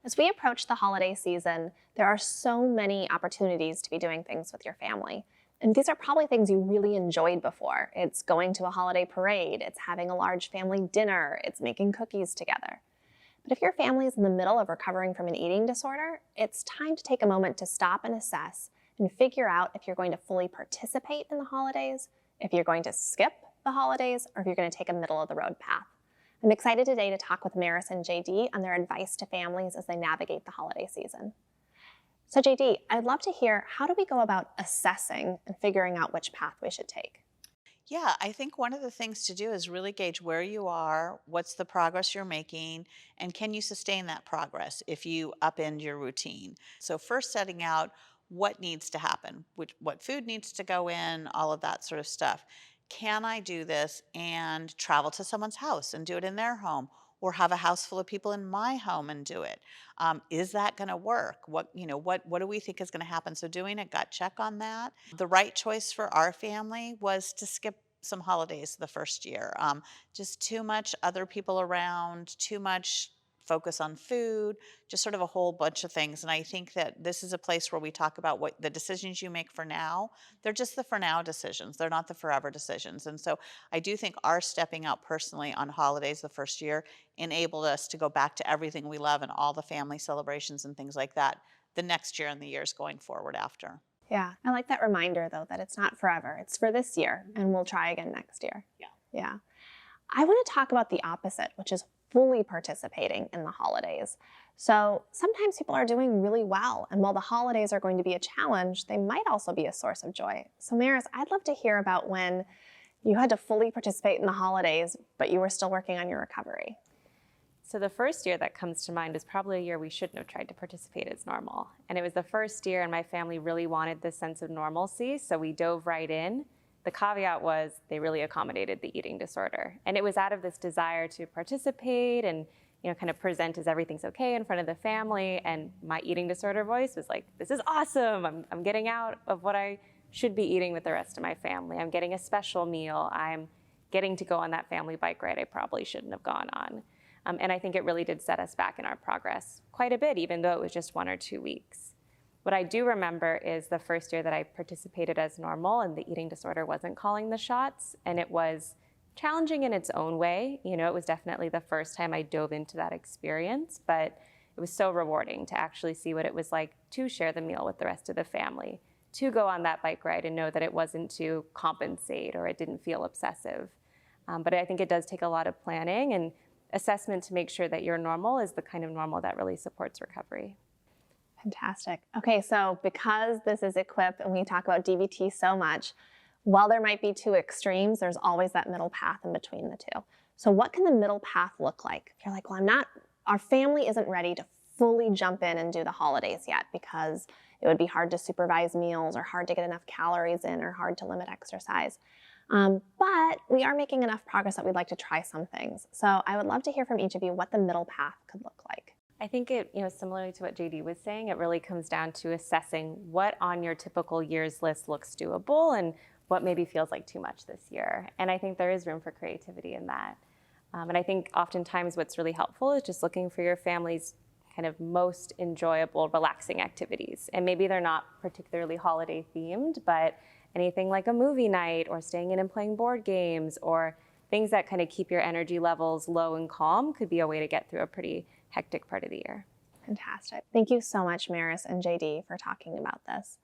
As we approach the holiday season, there are so many opportunities to be doing things with your family. And these are probably things you really enjoyed before. It's going to a holiday parade, it's having a large family dinner, it's making cookies together. But if your family is in the middle of recovering from an eating disorder, it's time to take a moment to stop and assess and figure out if you're going to fully participate in the holidays, if you're going to skip the holidays, or if you're going to take a middle of the road path. I'm excited today to talk with Maris and JD on their advice to families as they navigate the holiday season. So JD, I'd love to hear, how do we go about assessing and figuring out which path we should take? Yeah, I think one of the things to do is really gauge where you are, what's the progress you're making, and can you sustain that progress if you upend your routine. So first setting out what needs to happen, what food needs to go in, all of that sort of stuff. Can I do this and travel to someone's house and do it in their home? Or have a house full of people in my home and do it? Is that going to work? What do we think is going to happen? So doing a gut check on that. The right choice for our family was to skip some holidays the first year. Just too much other people around, too much focus on food, just sort of a whole bunch of things. And I think that this is a place where we talk about what the decisions you make for now, they're just the for now decisions. They're not the forever decisions. And so I do think our stepping out personally on holidays the first year enabled us to go back to everything we love and all the family celebrations and things like that the next year and the years going forward after. Yeah, I like that reminder though, that it's not forever. It's for this year and we'll try again next year. Yeah. Yeah. I want to talk about the opposite, which is fully participating in the holidays. So sometimes people are doing really well, and while the holidays are going to be a challenge, they might also be a source of joy. So Maris, I'd love to hear about when you had to fully participate in the holidays, but you were still working on your recovery. So the first year that comes to mind is probably a year we shouldn't have tried to participate as normal. And it was the first year and my family really wanted this sense of normalcy, so we dove right in. The caveat was they really accommodated the eating disorder. And it was out of this desire to participate and kind of present as everything's okay in front of the family. And my eating disorder voice was like, this is awesome. I'm getting out of what I should be eating with the rest of my family. I'm getting a special meal. I'm getting to go on that family bike ride I probably shouldn't have gone on. And I think it really did set us back in our progress quite a bit, even though it was just 1 or 2 weeks. What I do remember is the first year that I participated as normal and the eating disorder wasn't calling the shots, and it was challenging in its own way. It was definitely the first time I dove into that experience, but it was so rewarding to actually see what it was like to share the meal with the rest of the family, to go on that bike ride and know that it wasn't to compensate or it didn't feel obsessive. But I think it does take a lot of planning and assessment to make sure that your normal is the kind of normal that really supports recovery. Fantastic. Okay, so because this is Equip and we talk about DBT so much, while there might be two extremes, there's always that middle path in between the two. So what can the middle path look like? If you're like, well, our family isn't ready to fully jump in and do the holidays yet because it would be hard to supervise meals or hard to get enough calories in or hard to limit exercise. But we are making enough progress that we'd like to try some things. So I would love to hear from each of you what the middle path could look like. I think it, similarly to what JD was saying, it really comes down to assessing what on your typical year's list looks doable and what maybe feels like too much this year. And I think there is room for creativity in that. And I think oftentimes what's really helpful is just looking for your family's kind of most enjoyable, relaxing activities. And maybe they're not particularly holiday themed, but anything like a movie night or staying in and playing board games or things that kind of keep your energy levels low and calm could be a way to get through a pretty hectic part of the year. Fantastic. Thank you so much, Maris and JD, for talking about this.